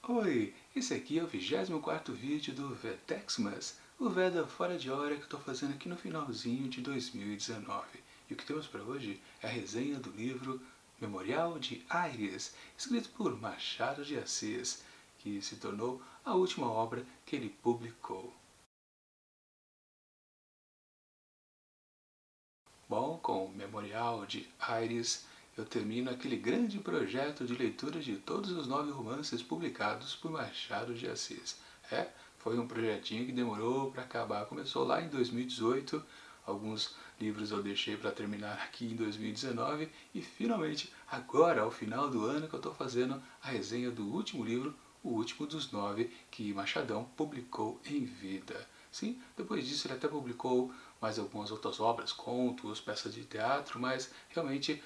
Oi, esse aqui é o 24º vídeo do Vetexmas, o Veda fora de hora que eu estou fazendo aqui no finalzinho de 2019. E o que temos para hoje é a resenha do livro Memorial de Aires, escrito por Machado de Assis, que se tornou a última obra que ele publicou. Bom, com o Memorial de Aires, eu termino aquele grande projeto de leitura de todos os 9 romances publicados por Machado de Assis. Foi um projetinho que demorou para acabar. Começou lá em 2018, alguns livros eu deixei para terminar aqui em 2019 e finalmente, agora, ao final do ano, que eu estou fazendo a resenha do último livro, o último dos 9 que Machadão publicou em vida. Sim, depois disso ele até publicou mais algumas outras obras, contos, peças de teatro, mas realmente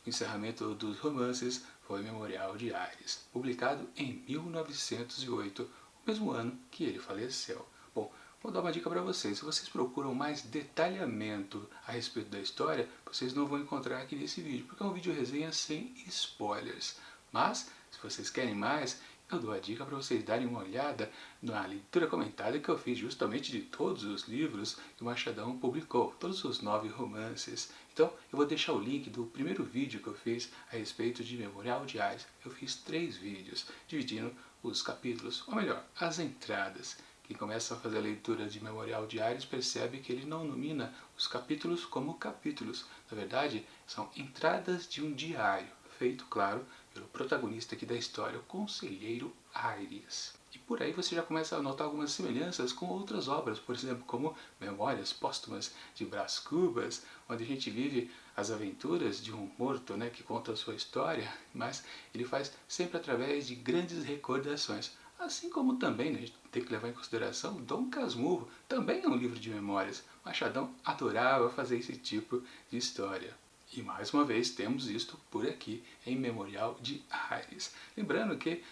o encerramento dos romances foi Memorial de Aires, publicado em 1908, o mesmo ano que ele faleceu. Bom, vou dar uma dica para vocês. Se vocês procuram mais detalhamento a respeito da história, vocês não vão encontrar aqui nesse vídeo, porque é um vídeo resenha sem spoilers. Mas, se vocês querem mais, eu dou a dica para vocês darem uma olhada na leitura comentada que eu fiz justamente de todos os livros que o Machadão publicou, todos os 9 romances. Então, eu vou deixar o link do primeiro vídeo que eu fiz a respeito de Memorial de Aires. Eu fiz 3 vídeos, dividindo os capítulos, ou melhor, as entradas. Quem começa a fazer a leitura de Memorial de Aires percebe que ele não nomina os capítulos como capítulos. Na verdade, são entradas de um diário, feito, claro, pelo protagonista aqui da história, o Conselheiro Aires. E por aí você já começa a notar algumas semelhanças com outras obras, por exemplo, como Memórias Póstumas de Brás Cubas, onde a gente vive as aventuras de um morto, que conta a sua história, mas ele faz sempre através de grandes recordações. Assim como também, a gente tem que levar em consideração Dom Casmurro, também é um livro de memórias. Machadão adorava fazer esse tipo de história. E mais uma vez temos isto por aqui em Memorial de Aires. Lembrando que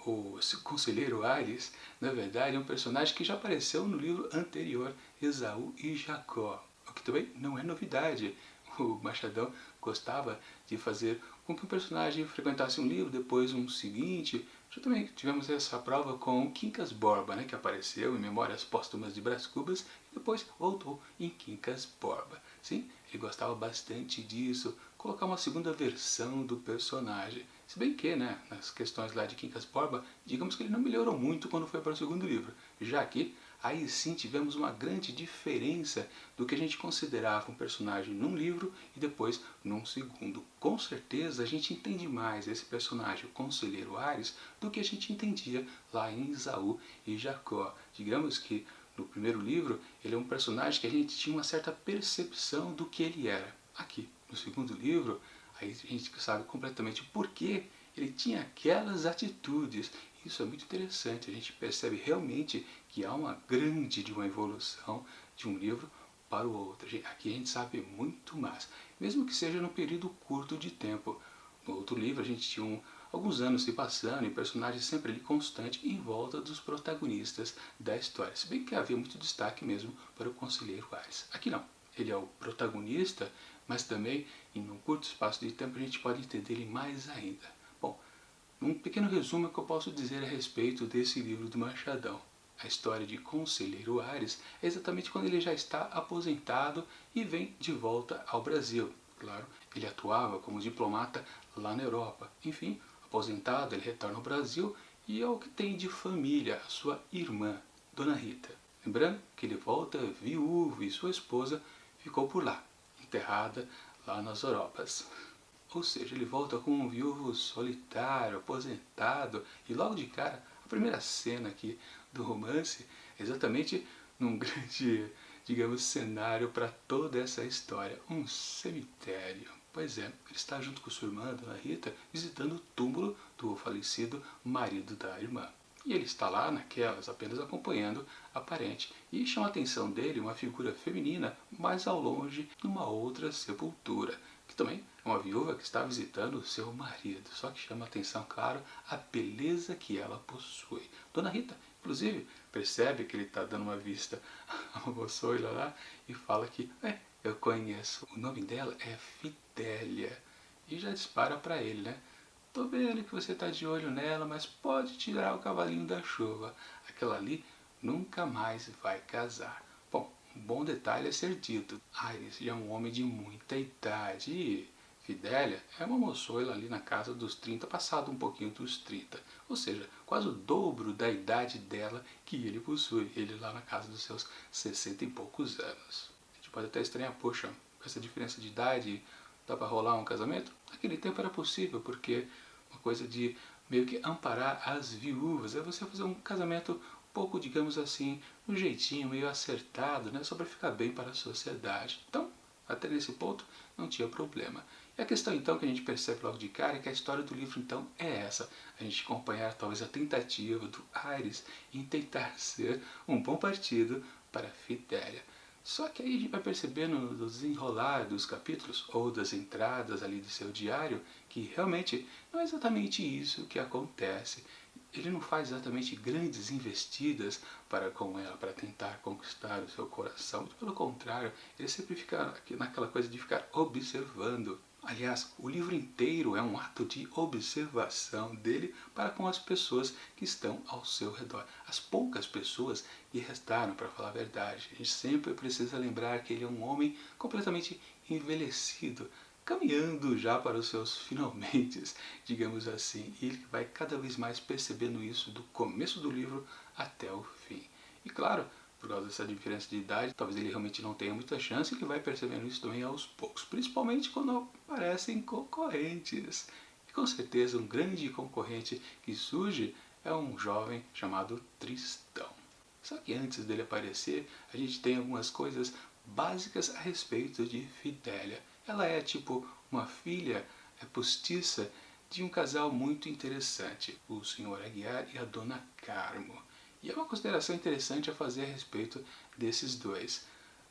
o Conselheiro Aires, na verdade, é um personagem que já apareceu no livro anterior, Esaú e Jacó, o que também não é novidade. O Machadão gostava de fazer com que um personagem frequentasse um livro, depois um seguinte. Já também tivemos essa prova com Quincas Borba, que apareceu em Memórias Póstumas de Brás Cubas e depois voltou em Quincas Borba. Sim, ele gostava bastante disso, colocar uma segunda versão do personagem. Se bem que, nas questões lá de Quincas Borba, digamos que ele não melhorou muito quando foi para o segundo livro. Já que aí sim tivemos uma grande diferença do que a gente considerava um personagem num livro e depois num segundo. Com certeza a gente entende mais esse personagem, o Conselheiro Aires, do que a gente entendia lá em Esaú e Jacó. Digamos que no primeiro livro ele é um personagem que a gente tinha uma certa percepção do que ele era. Aqui, no segundo livro, aí a gente sabe completamente por que ele tinha aquelas atitudes. Isso é muito interessante, a gente percebe realmente que há uma grande de uma evolução de um livro para o outro. Aqui a gente sabe muito mais, mesmo que seja num período curto de tempo. No outro livro a gente tinha alguns anos se passando e personagens sempre ali constante em volta dos protagonistas da história. Se bem que havia muito destaque mesmo para o Conselheiro Aires. Aqui não, ele é o protagonista, mas também em um curto espaço de tempo a gente pode entender ele mais ainda. Bom, um pequeno resumo que eu posso dizer a respeito desse livro do Machadão. A história de Conselheiro Aires é exatamente quando ele já está aposentado e vem de volta ao Brasil. Claro, ele atuava como diplomata lá na Europa. Enfim, aposentado, ele retorna ao Brasil e é o que tem de família, a sua irmã, Dona Rita. Lembrando que ele volta viúvo e sua esposa ficou por lá, enterrada lá nas Europas. Ou seja, ele volta como um viúvo solitário, aposentado, e logo de cara, a primeira cena aqui do romance é exatamente num grande, digamos, cenário para toda essa história, um cemitério. Pois é, ele está junto com sua irmã, Dona Rita, visitando o túmulo do falecido marido da irmã. E ele está lá naquelas, apenas acompanhando a parente. E chama a atenção dele uma figura feminina mais ao longe, numa outra sepultura, que também é uma viúva que está visitando o seu marido. Só que chama a atenção, claro, a beleza que ela possui. Dona Rita, inclusive, percebe que ele está dando uma vista a uma moçoila lá e fala que, eu conheço, o nome dela é Fidelia. E já dispara para ele, tô vendo que você tá de olho nela, mas pode tirar o cavalinho da chuva. Aquela ali nunca mais vai casar. Bom, um bom detalhe a ser dito. Aires já é um homem de muita idade e Fidélia é uma moçoila ali na casa dos 30, passado um pouquinho dos 30. Ou seja, quase o dobro da idade dela que ele possui. Ele lá na casa dos seus 60 e poucos anos. A gente pode até estranhar, poxa, com essa diferença de idade dá para rolar um casamento? Naquele tempo era possível, porque uma coisa de meio que amparar as viúvas é você fazer um casamento um pouco, digamos assim, um jeitinho meio acertado, né, só para ficar bem para a sociedade. Então, até nesse ponto, não tinha problema. E a questão então que a gente percebe logo de cara é que a história do livro então é essa. A gente acompanhar talvez a tentativa do Aires em tentar ser um bom partido para Fidélia. Só que aí a gente vai percebendo no desenrolar dos capítulos ou das entradas ali do seu diário que realmente não é exatamente isso que acontece. Ele não faz exatamente grandes investidas para com ela, para tentar conquistar o seu coração. Pelo contrário, ele sempre fica naquela coisa de ficar observando. Aliás, o livro inteiro é um ato de observação dele para com as pessoas que estão ao seu redor. As poucas pessoas que restaram, para falar a verdade. A gente sempre precisa lembrar que ele é um homem completamente envelhecido, caminhando já para os seus finalmente, digamos assim. E ele vai cada vez mais percebendo isso do começo do livro até o fim. E claro, por causa dessa diferença de idade, talvez ele realmente não tenha muita chance, e que vai percebendo isso também aos poucos, principalmente quando aparecem concorrentes. E com certeza um grande concorrente que surge é um jovem chamado Tristão. Só que antes dele aparecer, a gente tem algumas coisas básicas a respeito de Fidélia. Ela é tipo uma filha postiça de um casal muito interessante, o Sr. Aguiar e a Dona Carmo. E é uma consideração interessante a fazer a respeito desses dois.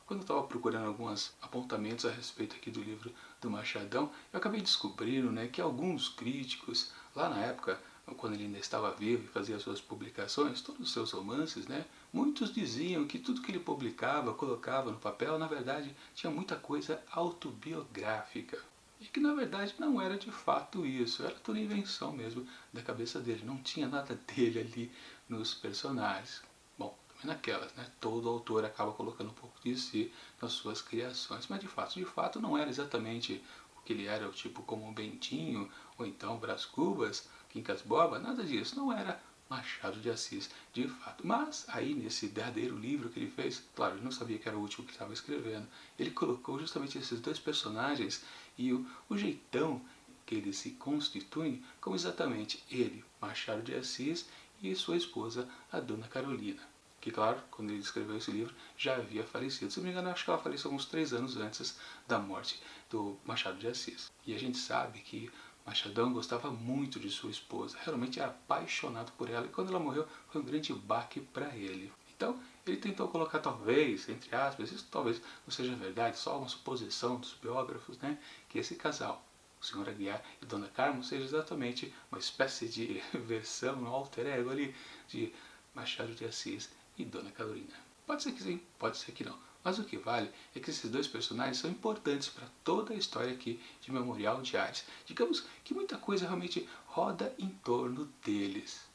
Quando eu estava procurando alguns apontamentos a respeito aqui do livro do Machadão, eu acabei descobrindo, né, que alguns críticos, lá na época, quando ele ainda estava vivo e fazia suas publicações, todos os seus romances, né, muitos diziam que tudo que ele publicava, colocava no papel, na verdade, tinha muita coisa autobiográfica. E que na verdade não era de fato isso, era toda invenção mesmo da cabeça dele, não tinha nada dele ali nos personagens. Bom, também naquelas, né? Todo autor acaba colocando um pouco de si nas suas criações, mas de fato não era exatamente o que ele era, tipo como o Bentinho, ou então Brás Cubas, Quincas Borba, nada disso, não era Machado de Assis, de fato. Mas aí nesse derradeiro livro que ele fez, claro, ele não sabia que era o último que estava escrevendo, ele colocou justamente esses dois personagens e o jeitão que eles se constituem como exatamente ele, Machado de Assis, e sua esposa, a Dona Carolina. Que, claro, quando ele escreveu esse livro, já havia falecido. Se não me engano, acho que ela faleceu uns 3 anos antes da morte do Machado de Assis. E a gente sabe que Machadão gostava muito de sua esposa, realmente era apaixonado por ela, e quando ela morreu foi um grande baque para ele. Então, ele tentou colocar talvez, entre aspas, isso talvez não seja verdade, só uma suposição dos biógrafos, né, que esse casal, o Sr. Aguiar e Dona Carmo, seja exatamente uma espécie de versão, um alter ego ali, de Machado de Assis e Dona Carolina. Pode ser que sim, pode ser que não. Mas o que vale é que esses dois personagens são importantes para toda a história aqui de Memorial de Ares. Digamos que muita coisa realmente roda em torno deles.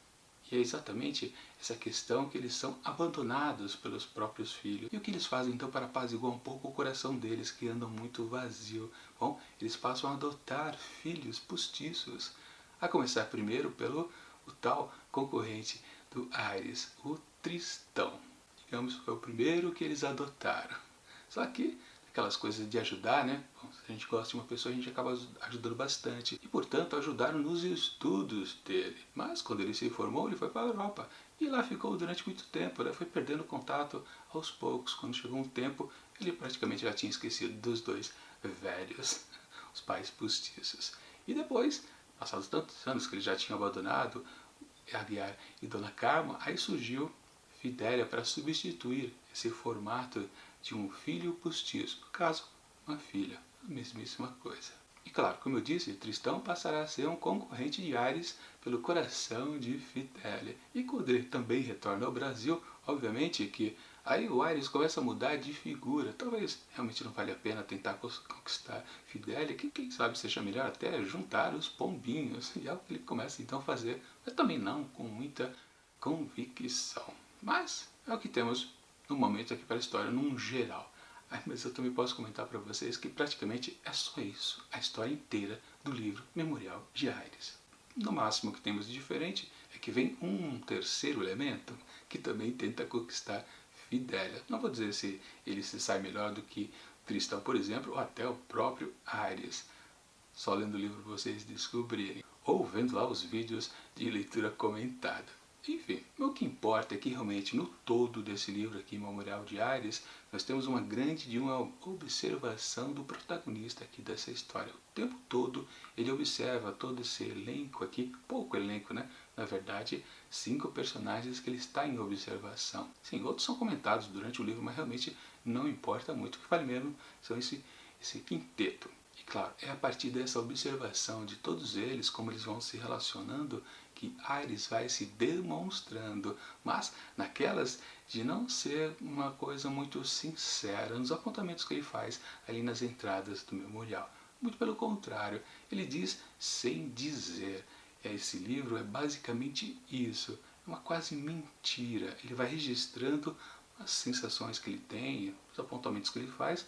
E é exatamente essa questão que eles são abandonados pelos próprios filhos. E o que eles fazem então para apaziguar um pouco o coração deles, que andam muito vazio? Bom, eles passam a adotar filhos postiços. A começar primeiro pelo o tal concorrente do Ares, o Tristão. Digamos que foi o primeiro que eles adotaram. Só que aquelas coisas de ajudar, né? Bom, se a gente gosta de uma pessoa, a gente acaba ajudando bastante. E, portanto, ajudaram nos estudos dele. Mas, quando ele se formou, ele foi para a Europa. E lá ficou durante muito tempo, né? Foi perdendo contato aos poucos. Quando chegou um tempo, ele praticamente já tinha esquecido dos dois velhos, os pais postiços. E depois, passados tantos anos que ele já tinha abandonado Aguiar e Dona Carmo, aí surgiu Fidélia para substituir esse formato de um filho postiço, no caso, uma filha, a mesmíssima coisa. E claro, como eu disse, Tristão passará a ser um concorrente de Ares pelo coração de Fitélia. E quando ele também retorna ao Brasil, obviamente que aí o Ares começa a mudar de figura. Talvez realmente não vale a pena tentar conquistar Fitélia, que quem sabe seja melhor até juntar os pombinhos. E é o que ele começa então a fazer, mas também não com muita convicção. Mas é o que temos no momento aqui para a história, num geral. Mas eu também posso comentar para vocês que praticamente é só isso, a história inteira do livro Memorial de Ares. No máximo que temos de diferente é que vem um terceiro elemento que também tenta conquistar Fidelia. Não vou dizer se ele se sai melhor do que Tristão, por exemplo, ou até o próprio Ares. Só lendo o livro vocês descobrirem, ou vendo lá os vídeos de leitura comentada. Enfim, o que importa é que realmente no todo desse livro aqui, Memorial de Ares, nós temos uma observação do protagonista aqui dessa história. O tempo todo ele observa todo esse elenco aqui, pouco elenco, né? Na verdade, 5 personagens que ele está em observação. Sim, outros são comentados durante o livro, mas realmente não importa muito. O que vale mesmo são esse quinteto. E claro, é a partir dessa observação de todos eles, como eles vão se relacionando, que Ares vai se demonstrando, mas naquelas de não ser uma coisa muito sincera nos apontamentos que ele faz ali nas entradas do memorial. Muito pelo contrário, ele diz sem dizer. Esse livro é basicamente isso, é uma quase mentira. Ele vai registrando as sensações que ele tem, os apontamentos que ele faz,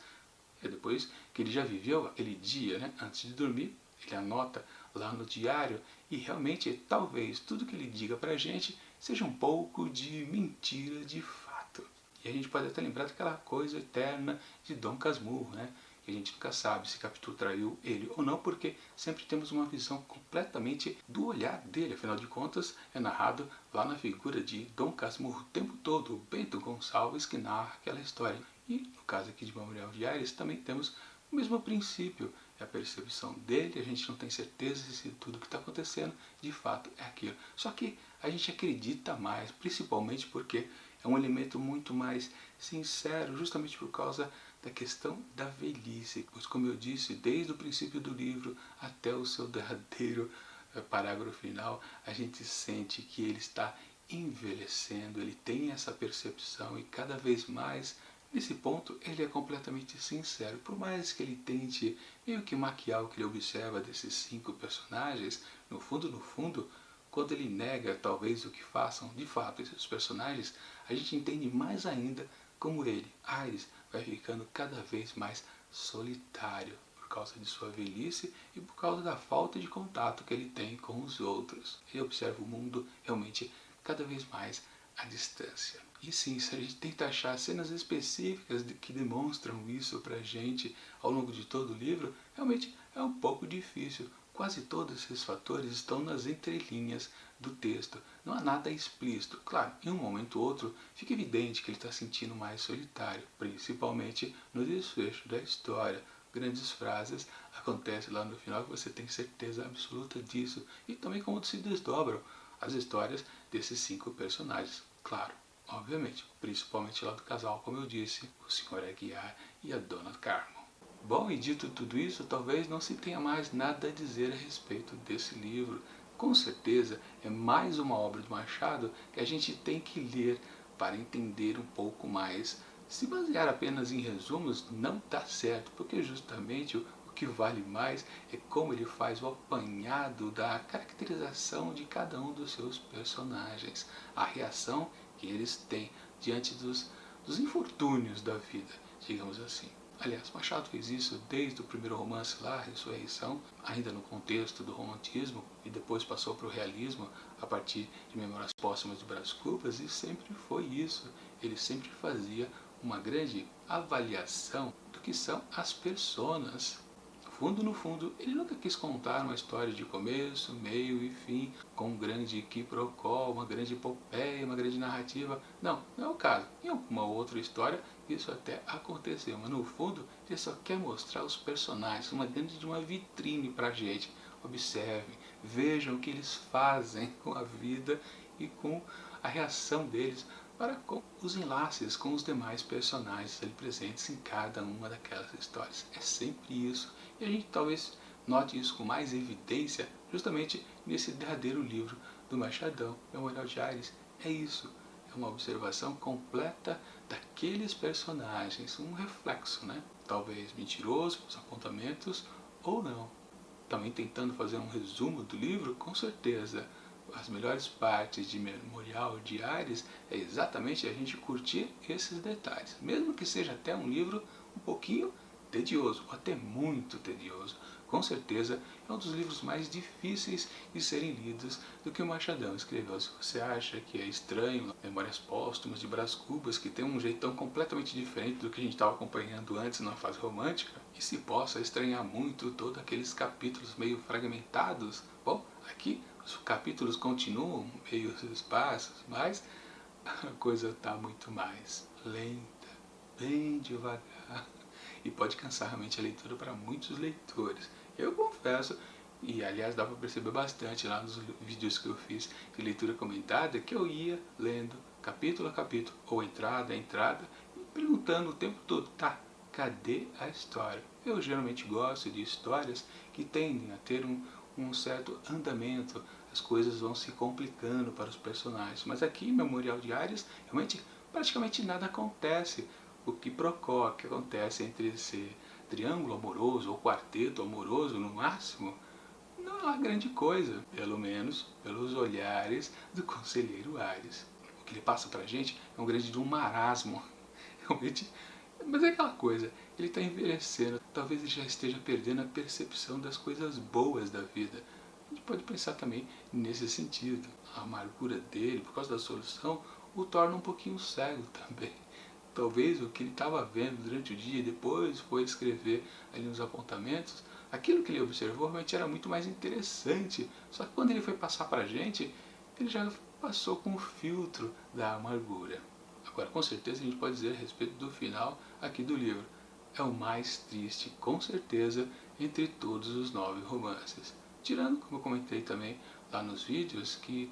e depois que ele já viveu aquele dia, né, antes de dormir, ele anota lá no diário e realmente talvez tudo que ele diga pra gente seja um pouco de mentira de fato. E a gente pode até lembrar daquela coisa eterna de Dom Casmurro, né? Que a gente nunca sabe se Capitu traiu ele ou não, porque sempre temos uma visão completamente do olhar dele. Afinal de contas, é narrado lá na figura de Dom Casmurro o tempo todo, o Bento Gonçalves que narra aquela história. E no caso aqui de Memorial de Ares também temos o mesmo princípio, é a percepção dele, a gente não tem certeza se tudo que está acontecendo de fato é aquilo. Só que a gente acredita mais, principalmente porque é um elemento muito mais sincero, justamente por causa da questão da velhice. Pois como eu disse, desde o princípio do livro até o seu derradeiro parágrafo final, a gente sente que ele está envelhecendo, ele tem essa percepção e cada vez mais nesse ponto, ele é completamente sincero. Por mais que ele tente meio que maquiar o que ele observa desses 5 personagens, no fundo, quando ele nega talvez o que façam de fato esses personagens, a gente entende mais ainda como ele, Ares, vai ficando cada vez mais solitário por causa de sua velhice e por causa da falta de contato que ele tem com os outros. Ele observa o mundo realmente cada vez mais à distância. E sim, se a gente tenta achar cenas específicas que demonstram isso pra gente ao longo de todo o livro, realmente é um pouco difícil. Quase todos esses fatores estão nas entrelinhas do texto. Não há nada explícito. Claro, em um momento ou outro fica evidente que ele está sentindo mais solitário, principalmente no desfecho da história. Grandes frases acontecem lá no final que você tem certeza absoluta disso. E também como se desdobram as histórias desses 5 personagens. Claro, obviamente, principalmente lá do casal, como eu disse, o Sr. Aguiar e a Dona Carmo. Bom, e dito tudo isso, talvez não se tenha mais nada a dizer a respeito desse livro. Com certeza é mais uma obra do Machado que a gente tem que ler para entender um pouco mais. Se basear apenas em resumos não dá certo, porque justamente o que vale mais é como ele faz o apanhado da caracterização de cada um dos seus personagens, a reação que eles têm diante dos infortúnios da vida, digamos assim. Aliás, Machado fez isso desde o primeiro romance lá, Ressurreição, ainda no contexto do romantismo, e depois passou para o realismo a partir de Memórias Póstumas de Brás Cubas, e sempre foi isso. Ele sempre fazia uma grande avaliação do que são as personas. No fundo, ele nunca quis contar uma história de começo, meio e fim, com um grande quiprocó, uma grande epopeia, uma grande narrativa. Não, não é o caso. Em alguma outra história, isso até aconteceu, mas no fundo, ele só quer mostrar os personagens, uma grande de uma vitrine pra gente. Observem, vejam o que eles fazem com a vida e com a reação deles para com os enlaces com os demais personagens ali presentes em cada uma daquelas histórias. É sempre isso. E a gente talvez note isso com mais evidência justamente nesse derradeiro livro do Machadão, Memorial de Ares. É isso, é uma observação completa daqueles personagens, um reflexo, né? Talvez mentiroso, os apontamentos, ou não. Também tentando fazer um resumo do livro, com certeza. As melhores partes de Memorial de Ares é exatamente a gente curtir esses detalhes. Mesmo que seja até um livro um pouquinho tedioso, ou até muito tedioso. Com certeza é um dos livros mais difíceis de serem lidos do que o Machadão escreveu. Se você acha que é estranho, Memórias Póstumas de Brás Cubas, que tem um jeitão completamente diferente do que a gente estava acompanhando antes na fase romântica, e se possa estranhar muito todos aqueles capítulos meio fragmentados, bom, aqui os capítulos continuam meio esparsos, mas a coisa está muito mais lenta, bem devagar, e pode cansar realmente a leitura para muitos leitores. Eu confesso, e aliás dá para perceber bastante lá nos vídeos que eu fiz de leitura comentada, que eu ia lendo capítulo a capítulo, ou entrada a entrada, e perguntando o tempo todo, tá, cadê a história? Eu geralmente gosto de histórias que tendem a ter um certo andamento, as coisas vão se complicando para os personagens. Mas aqui em Memorial de Ares, realmente praticamente nada acontece. O que procó, que acontece entre esse triângulo amoroso ou quarteto amoroso no máximo, não é uma grande coisa, pelo menos pelos olhares do conselheiro Ares. O que ele passa pra gente é um grande de um marasmo, realmente. Mas é aquela coisa, ele está envelhecendo, talvez ele já esteja perdendo a percepção das coisas boas da vida. A gente pode pensar também nesse sentido. A amargura dele, por causa da solução, o torna um pouquinho cego também. Talvez o que ele estava vendo durante o dia e depois foi escrever ali nos apontamentos, aquilo que ele observou realmente era muito mais interessante. Só que quando ele foi passar para a gente, ele já passou com o filtro da amargura. Agora, com certeza a gente pode dizer a respeito do final aqui do livro. É o mais triste, com certeza, entre todos os 9 romances. Tirando, como eu comentei também lá nos vídeos, que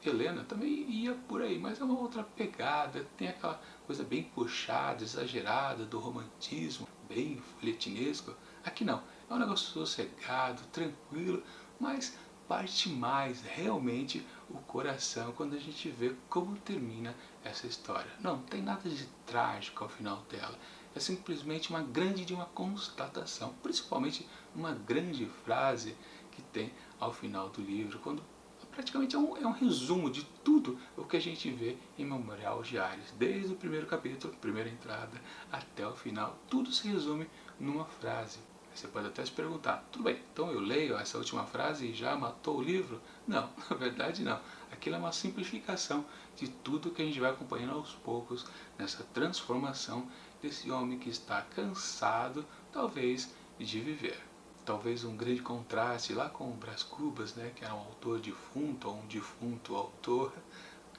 Helena também ia por aí, mas é uma outra pegada, tem aquela coisa bem puxada, exagerada do romantismo, bem folhetinesco. Aqui não, é um negócio sossegado, tranquilo, mas parte mais realmente o coração quando a gente vê como termina essa história. Não tem nada de trágico ao final dela, é simplesmente uma grande de uma constatação, principalmente uma grande frase que tem ao final do livro, quando praticamente é um resumo de tudo o que a gente vê em Memorial de Ares, desde o primeiro capítulo, primeira entrada, até o final, tudo se resume numa frase. Você pode até se perguntar, tudo bem, então eu leio essa última frase e já matou o livro? Não, na verdade não. Aquilo é uma simplificação de tudo que a gente vai acompanhando aos poucos nessa transformação desse homem que está cansado, talvez, de viver. Talvez um grande contraste lá com o Brás Cubas, né, que era um autor defunto ou um defunto autor.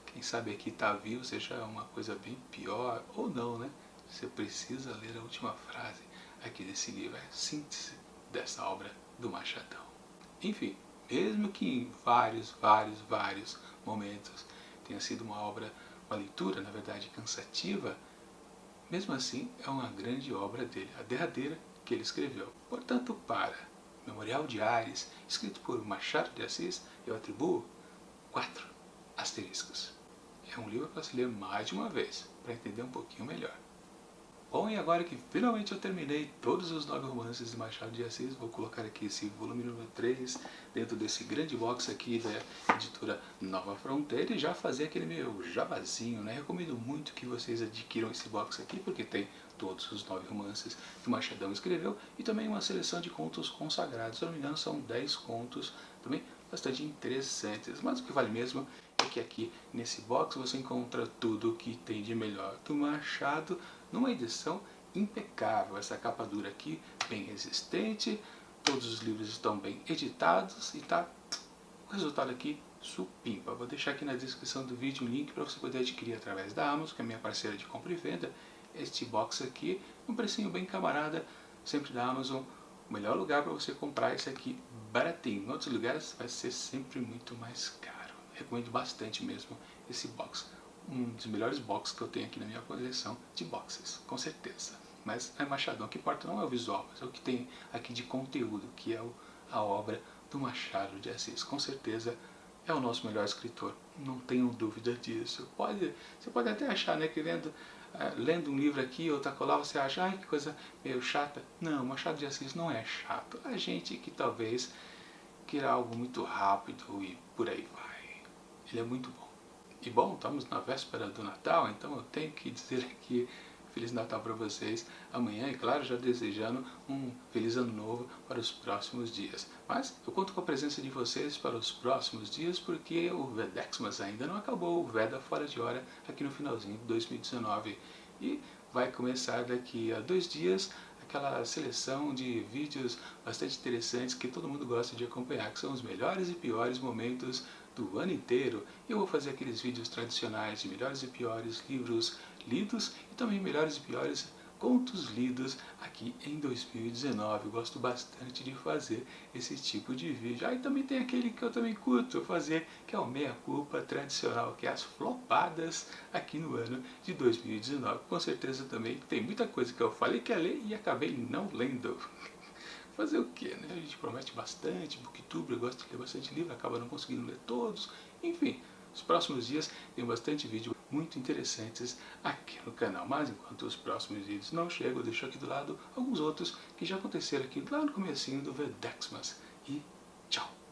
Quem sabe aqui está vivo seja uma coisa bem pior, ou não, né? Você precisa ler a última frase aqui desse livro, é a síntese dessa obra do Machadão. Enfim, mesmo que em vários momentos tenha sido uma obra, uma leitura, na verdade, cansativa, mesmo assim é uma grande obra dele, a derradeira que ele escreveu. Portanto, para Memorial de Ares, escrito por Machado de Assis, eu atribuo 4 asteriscos. É um livro para se ler mais de uma vez, para entender um pouquinho melhor. Bom, e agora que finalmente eu terminei todos os 9 romances de Machado de Assis, vou colocar aqui esse volume número 3 dentro desse grande box aqui da editora Nova Fronteira e já fazer aquele meu jabazinho, né? Recomendo muito que vocês adquiram esse box aqui, porque tem todos os 9 romances que o Machadão escreveu e também uma seleção de contos consagrados. Se eu não me engano, são 10 contos também bastante interessantes, mas o que vale mesmo é que aqui nesse box você encontra tudo o que tem de melhor do Machado numa edição impecável. Essa capa dura aqui, bem resistente, todos os livros estão bem editados e tá o resultado aqui supimpa. Vou deixar aqui na descrição do vídeo um link para você poder adquirir através da Amazon, que é a minha parceira de compra e venda, este box aqui, um precinho bem camarada, sempre da Amazon, o melhor lugar para você comprar esse aqui baratinho. Em outros lugares vai ser sempre muito mais caro. Recomendo bastante mesmo esse box. Um dos melhores boxes que eu tenho aqui na minha coleção de boxes, com certeza. Mas é Machadão, o que importa não é o visual, mas é o que tem aqui de conteúdo, que é a obra do Machado de Assis. Com certeza é o nosso melhor escritor, não tenho dúvida disso. Você pode até achar, né, que lendo um livro aqui ou acolá, você acha, ai, que coisa meio chata. Não, Machado de Assis não é chato. A gente que talvez queira algo muito rápido e por aí vai. Ele é muito bom. E bom, estamos na véspera do Natal, então eu tenho que dizer aqui Feliz Natal para vocês amanhã e, claro, já desejando um Feliz Ano Novo para os próximos dias. Mas eu conto com a presença de vocês para os próximos dias porque o Vedexmas ainda não acabou, o Veda Fora de Hora, aqui no finalzinho de 2019. E vai começar daqui a 2 dias aquela seleção de vídeos bastante interessantes que todo mundo gosta de acompanhar, que são os melhores e piores momentos do ano inteiro. Eu vou fazer aqueles vídeos tradicionais de melhores e piores livros lidos e também melhores e piores contos lidos aqui em 2019. Eu gosto bastante de fazer esse tipo de vídeo. Aí também tem aquele que eu também curto fazer, que é o meia culpa tradicional, que é as flopadas aqui no ano de 2019. Com certeza também tem muita coisa que eu falei que ia ler e acabei não lendo. Fazer o que, né? A gente promete bastante, booktuber, gosta de ler bastante livro, acaba não conseguindo ler todos. Enfim, nos próximos dias tem bastante vídeo muito interessantes aqui no canal. Mas enquanto os próximos vídeos não chegam, eu deixo aqui do lado alguns outros que já aconteceram aqui lá no comecinho do Vedexmas. E tchau!